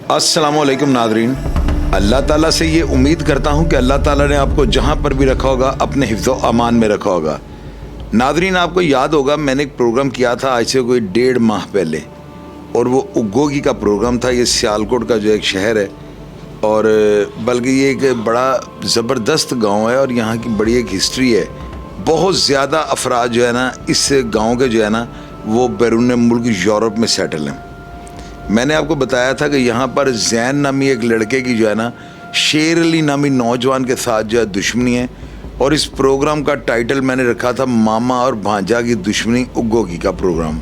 अस्सलामु अलैकुम नादरीन, अल्लाह ताला से ये उम्मीद करता हूँ कि अल्लाह ताला ने आपको जहाँ पर भी रखा होगा अपने हिफ्ज़ व अमान में रखा होगा। नादरीन, आपको याद होगा मैंने एक प्रोग्राम किया था आज से कोई 1.5 माह पहले, और वो उगोगी का प्रोग्राम था। ये सियालकोट का जो एक शहर है, और बल्कि ये एक बड़ा ज़बरदस्त गांव है और यहाँ की बड़ी एक हिस्ट्री है। बहुत ज़्यादा अफराद जो है ना इस गांव के जो है ना वो बैरून मुल्क यूरोप में सेटल हैं। मैंने आपको बताया था कि यहाँ पर जैन नामी एक लड़के की जो है ना शेर अली नामी नौजवान के साथ जो है दुश्मनी है, और इस प्रोग्राम का टाइटल मैंने रखा था मामा और भांजा की दुश्मनी उगोगी का प्रोग्राम।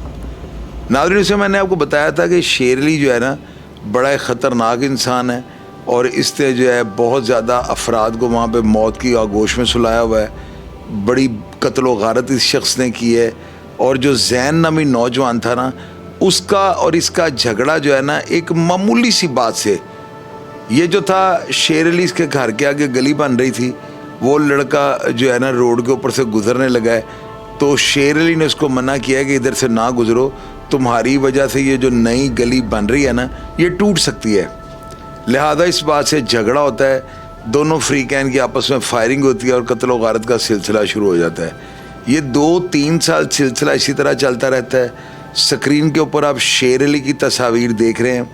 नाज़रीन, से मैंने आपको बताया था कि शेर अली जो है ना बड़ा ख़तरनाक इंसान है, और इसने जो है बहुत ज़्यादा अफराद को वहाँ पे मौत की आगोश में सुलाया हुआ है। बड़ी कत्ल व गारत इस शख्स ने की है। और जो जैन नामी नौजवान था ना उसका और इसका झगड़ा जो है ना एक मामूली सी बात से, ये जो था शेर अली के घर के आगे गली बन रही थी, वो लड़का जो है ना रोड के ऊपर से गुजरने लगा है, तो शेर अली ने उसको मना किया कि इधर से ना गुजरो, तुम्हारी वजह से ये जो नई गली बन रही है ना ये टूट सकती है। लिहाजा इस बात से झगड़ा होता है, दोनों फ्रीकैन की आपस में फायरिंग होती है और कत्ल व गारत का सिलसिला शुरू हो जाता है। ये 2-3 साल सिलसिला इसी तरह चलता रहता है। स्क्रीन के ऊपर आप शेर अली की तस्वीर देख रहे हैं,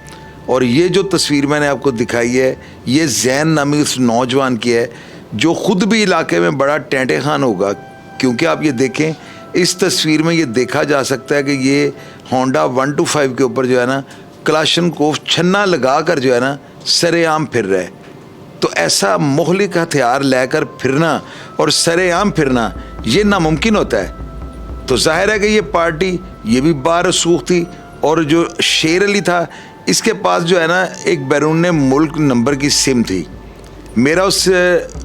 और ये जो तस्वीर मैंने आपको दिखाई है ये जैन नामी उस नौजवान की है जो ख़ुद भी इलाके में बड़ा टेंटे खान होगा। क्योंकि आप ये देखें, इस तस्वीर में ये देखा जा सकता है कि ये होंडा 125 के ऊपर जो है ना क्लाशनकोफ छन्ना लगा कर जो है ना सरेआम फिर रहा है। तो ऐसा मुहलिक हथियार लेकर फिरना और सरेआम फिरना ये नामुमकिन होता है। तो जाहिर है कि ये पार्टी ये भी बारसूख थी, और जो शेर अली था इसके पास जो है ना एक बैरून मुल्क नंबर की सिम थी। मेरा उस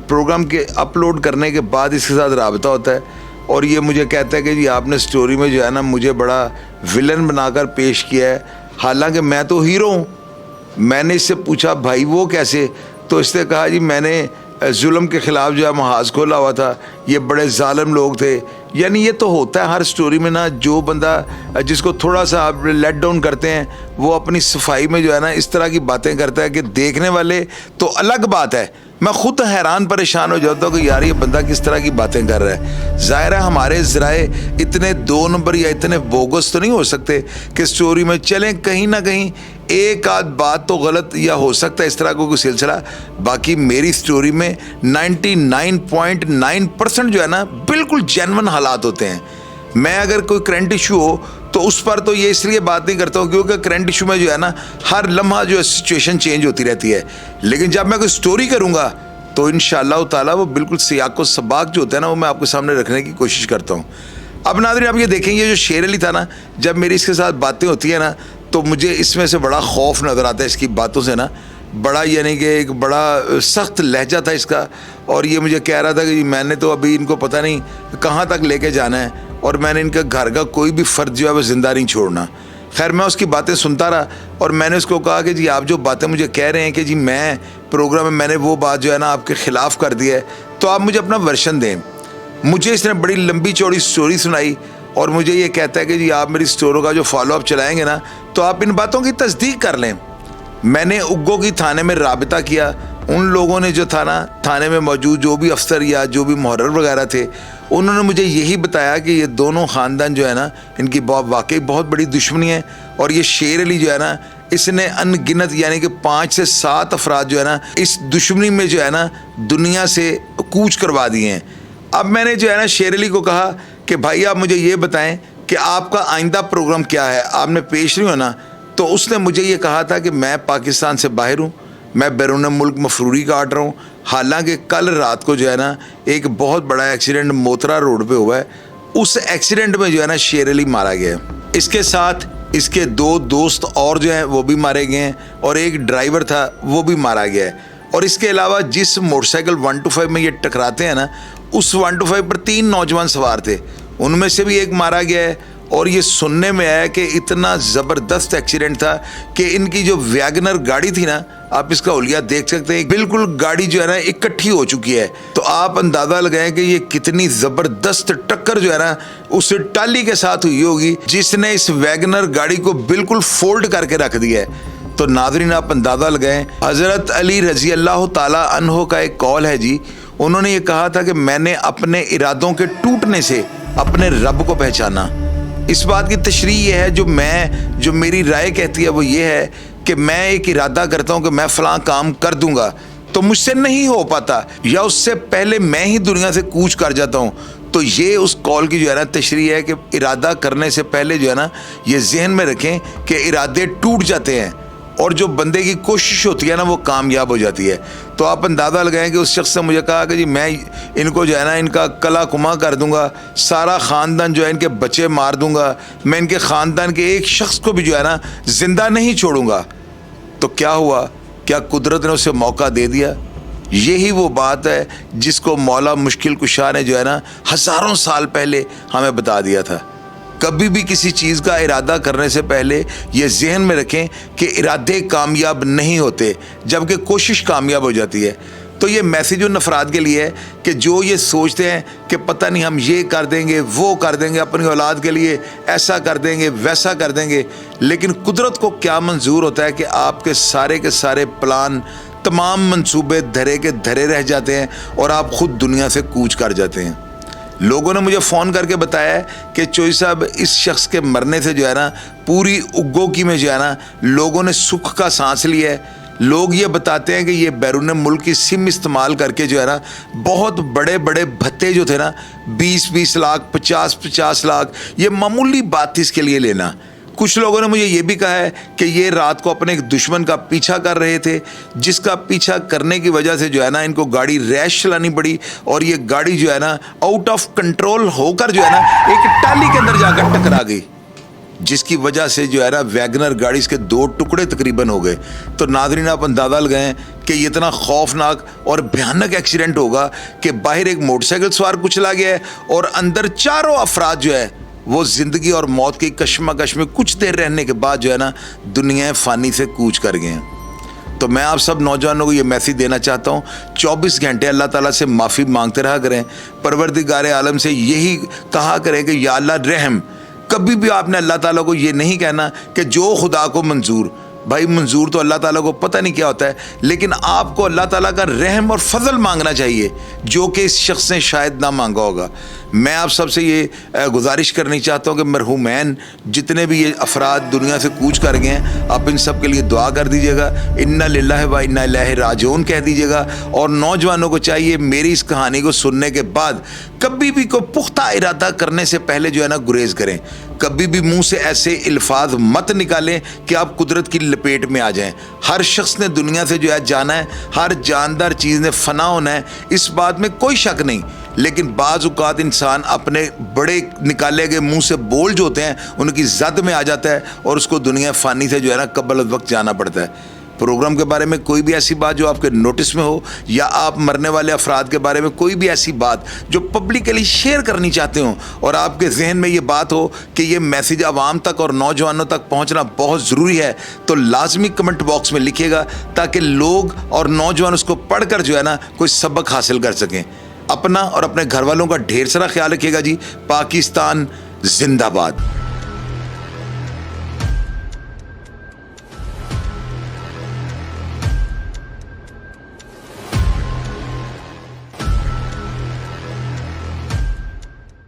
प्रोग्राम के अपलोड करने के बाद इसके साथ राबता होता है, और ये मुझे कहता है कि जी आपने स्टोरी में जो है ना मुझे बड़ा विलन बनाकर पेश किया है, हालांकि मैं तो हीरो हूँ। मैंने इससे पूछा भाई वो कैसे, तो इसने कहा जी मैंने जुल्म के ख़िलाफ़ जो है महाज खोला हुआ था, ये बड़े जालिम लोग थे। यानी ये तो होता है हर स्टोरी में ना, जो बंदा जिसको थोड़ा सा आप लेट डाउन करते हैं वो अपनी सफाई में जो है ना इस तरह की बातें करता है कि देखने वाले तो अलग बात है, मैं ख़ुद हैरान परेशान हो जाता हूँ कि यार ये बंदा किस तरह की बातें कर रहा है। ज़ाहिर है हमारे ज़राए इतने 2 नंबर या इतने बोगस तो नहीं हो सकते कि स्टोरी में चलें, कहीं ना कहीं एक आध बात तो गलत या हो सकता है इस तरह का कोई सिलसिला। बाकी मेरी स्टोरी में 99.9% जो है ना बिल्कुल जेन्युइन हालात होते हैं। मैं अगर कोई करंट इशू हो तो उस पर तो ये इसलिए बात नहीं करता हूँ क्योंकि करंट इशू में जो है ना हर लम्हा जो है सिचुएशन चेंज होती रहती है। लेकिन जब मैं कोई स्टोरी करूँगा तो इंशाअल्लाह ताला वो बिल्कुल सियाक व सबाक जो होता है ना वो मैं आपके सामने रखने की कोशिश करता हूँ। अब नाज़रीन, आप ये देखेंगे जो शेर अली था ना, जब मेरी इसके साथ बातें होती है ना तो मुझे इसमें से बड़ा खौफ नज़र आता है इसकी बातों से ना। बड़ा यानी कि एक बड़ा सख्त लहजा था इसका, और ये मुझे कह रहा था कि मैंने तो अभी इनको पता नहीं कहाँ तक लेके जाना है, और मैंने इनका घर का कोई भी फ़र्द जो है वो ज़िंदा नहीं छोड़ना। खैर मैं उसकी बातें सुनता रहा, और मैंने उसको कहा कि जी आप जो बातें मुझे कह रहे हैं कि जी मैं प्रोग्राम में मैंने वो बात जो है ना आपके ख़िलाफ़ कर दी है, तो आप मुझे अपना वर्शन दें। मुझे इसने बड़ी लंबी चौड़ी स्टोरी सुनाई, और मुझे ये कहता है कि जी आप मेरी स्टोरी का जो फॉलोअप चलाएँगे ना तो आप इन बातों की तस्दीक कर लें। मैंने उगोगी थाने में राबिता किया, उन लोगों ने जो था ना थाने में मौजूद जो भी अफसर या जो भी मुहर्रिर वगैरह थे, उन्होंने मुझे यही बताया कि ये दोनों ख़ानदान जो है ना इनकी वाकई बहुत बड़ी दुश्मनी है, और ये शेर अली जो है ना इसने अनगिनत यानी कि 5 से 7 अफराद जो है ना इस दुश्मनी में जो है ना दुनिया से कूच करवा दिए हैं। अब मैंने जो है ना शेर अली को कहा कि भाई आप मुझे ये बताएं कि आपका आइंदा प्रोग्राम क्या है, आपने पेश नहीं होना। तो उसने मुझे ये कहा था कि मैं पाकिस्तान से बाहर हूँ, मैं बैरून मुल्क मफरूरी काट रहा हूँ। हालांकि कल रात को जो है ना एक बहुत बड़ा एक्सीडेंट मोतरा रोड पे हुआ है, उस एक्सीडेंट में जो है ना शेर अली मारा गया है। इसके साथ इसके 2 दोस्त और जो हैं वो भी मारे गए हैं, और एक ड्राइवर था वो भी मारा गया है। और इसके अलावा जिस मोटरसाइकिल 125 में ये टकराते हैं ना उस 125 पर 3 नौजवान सवार थे, उनमें से भी एक मारा गया है। और ये सुनने में आया कि इतना ज़बरदस्त एक्सीडेंट था कि इनकी जो वैगनर गाड़ी थी ना, आप इसका हुलिया देख सकते हैं, बिल्कुल गाड़ी जो है ना इकट्ठी हो चुकी है। तो आप अंदाज़ा लगाएं कि ये कितनी ज़बरदस्त टक्कर जो है ना उस टाली के साथ हुई होगी जिसने इस वैगनर गाड़ी को बिल्कुल फोल्ड करके रख दिया है। تو ناظرین آپ اندازہ لگائیں، حضرت علی رضی اللہ تعالیٰ عنہ کا ایک قول ہے جی، انہوں نے یہ کہا تھا کہ میں نے اپنے ارادوں کے ٹوٹنے سے اپنے رب کو پہچانا۔ اس بات کی تشریح یہ ہے، جو میری رائے کہتی ہے وہ یہ ہے کہ میں ایک ارادہ کرتا ہوں کہ میں فلاں کام کر دوں گا تو مجھ سے نہیں ہو پاتا، یا اس سے پہلے میں ہی دنیا سے کوچ کر جاتا ہوں۔ تو یہ اس قول کی جو ہے نا تشریح ہے کہ ارادہ کرنے سے پہلے جو ہے نا یہ ذہن میں رکھیں کہ ارادے ٹوٹ جاتے ہیں، اور جو بندے کی کوشش ہوتی ہے نا وہ کامیاب ہو جاتی ہے۔ تو آپ اندازہ لگائیں کہ اس شخص سے مجھے کہا کہ جی میں ان کو جو ہے نا ان کا کلا کما کر دوں گا، سارا خاندان جو ہے ان کے بچے مار دوں گا، میں ان کے خاندان کے ایک شخص کو بھی جو ہے نا زندہ نہیں چھوڑوں گا۔ تو کیا ہوا؟ کیا قدرت نے اسے موقع دے دیا؟ یہی وہ بات ہے جس کو مولا مشکل کشا نے جو ہے نا ہزاروں سال پہلے ہمیں بتا دیا تھا۔ کبھی بھی کسی چیز کا ارادہ کرنے سے پہلے یہ ذہن میں رکھیں کہ ارادے کامیاب نہیں ہوتے، جبکہ کوشش کامیاب ہو جاتی ہے۔ تو یہ میسیج ان افراد کے لیے ہے کہ جو یہ سوچتے ہیں کہ پتہ نہیں ہم یہ کر دیں گے، وہ کر دیں گے، اپنی اولاد کے لیے ایسا کر دیں گے، ویسا کر دیں گے، لیکن قدرت کو کیا منظور ہوتا ہے کہ آپ کے سارے پلان، تمام منصوبے دھرے کے دھرے رہ جاتے ہیں اور آپ خود دنیا سے کوچ کر جاتے ہیں۔ لوگوں نے مجھے فون کر کے بتایا ہے کہ چوئی صاحب اس شخص کے مرنے سے جو ہے نا پوری اگوکی میں جو ہے نا لوگوں نے سکھ کا سانس لیا ہے۔ لوگ یہ بتاتے ہیں کہ یہ بیرون ملک کی سم استعمال کر کے جو ہے نا بہت بڑے بڑے بھتے جو تھے نا 20 لاکھ 50 لاکھ، یہ معمولی بات تھی اس کے لیے لینا۔ کچھ لوگوں نے مجھے یہ بھی کہا ہے کہ یہ رات کو اپنے ایک دشمن کا پیچھا کر رہے تھے، جس کا پیچھا کرنے کی وجہ سے جو ہے نا ان کو گاڑی ریش چلانی پڑی، اور یہ گاڑی جو ہے نا آؤٹ آف کنٹرول ہو کر جو ہے نا ایک ٹالی کے اندر جا کر ٹکرا گئی، جس کی وجہ سے جو ہے نا ویگنر گاڑی اس کے 2 ٹکڑے تقریباً ہو گئے۔ تو ناظرین آپ اندازہ لگائیں کہ یہ اتنا خوفناک اور بھیانک ایکسیڈنٹ ہوگا کہ باہر ایک موٹر سائیکل سوار کچلا گیا ہے اور اندر چاروں افراد جو ہے وہ زندگی اور موت کی کشمکش میں کچھ دیر رہنے کے بعد جو ہے نا دنیا فانی سے کوچ کر گئے ہیں۔ تو میں آپ سب نوجوانوں کو یہ میسیج دینا چاہتا ہوں، 24 گھنٹے اللہ تعالیٰ سے معافی مانگتے رہا کریں، پروردگار عالم سے یہی کہا کریں کہ یا اللہ رحم۔ کبھی بھی آپ نے اللہ تعالیٰ کو یہ نہیں کہنا کہ جو خدا کو منظور، بھائی منظور تو اللہ تعالیٰ کو پتہ نہیں کیا ہوتا ہے، لیکن آپ کو اللہ تعالیٰ کا رحم اور فضل مانگنا چاہیے جو کہ اس شخص نے شاید نہ مانگا ہوگا۔ میں آپ سب سے یہ گزارش کرنی چاہتا ہوں کہ مرحومین جتنے بھی یہ افراد دنیا سے کوچ کر گئے ہیں، آپ ان سب کے لیے دعا کر دیجیے گا، انا للہ و انا الیہ راجعون کہہ دیجیے گا۔ اور نوجوانوں کو چاہیے میری اس کہانی کو سننے کے بعد کبھی بھی کوئی پختہ ارادہ کرنے سے پہلے جو ہے نا گریز کریں، کبھی بھی منہ سے ایسے الفاظ مت نکالیں کہ آپ قدرت کی لپیٹ میں آ جائیں۔ ہر شخص نے دنیا سے جو ہے جانا ہے، ہر جاندار چیز نے فنا ہونا ہے، اس بات میں کوئی شک نہیں، لیکن بعض اوقات انسان اپنے بڑے نکالے گئے منہ سے بول جو ہوتے ہیں ان کی زد میں آ جاتا ہے اور اس کو دنیا فانی سے جو ہے نا قبل وقت جانا پڑتا ہے۔ پروگرام کے بارے میں کوئی بھی ایسی بات جو آپ کے نوٹس میں ہو، یا آپ مرنے والے افراد کے بارے میں کوئی بھی ایسی بات جو پبلکلی شیئر کرنی چاہتے ہوں، اور آپ کے ذہن میں یہ بات ہو کہ یہ میسیج عوام تک اور نوجوانوں تک پہنچنا بہت ضروری ہے، تو لازمی کمنٹ باکس میں لکھیے گا تاکہ لوگ اور نوجوان اس کو پڑھ کر جو ہے نا کوئی سبق حاصل کر سکیں۔ اپنا اور اپنے گھر والوں کا ڈھیر سارا خیال رکھیے گا جی۔ پاکستان زندہ باد۔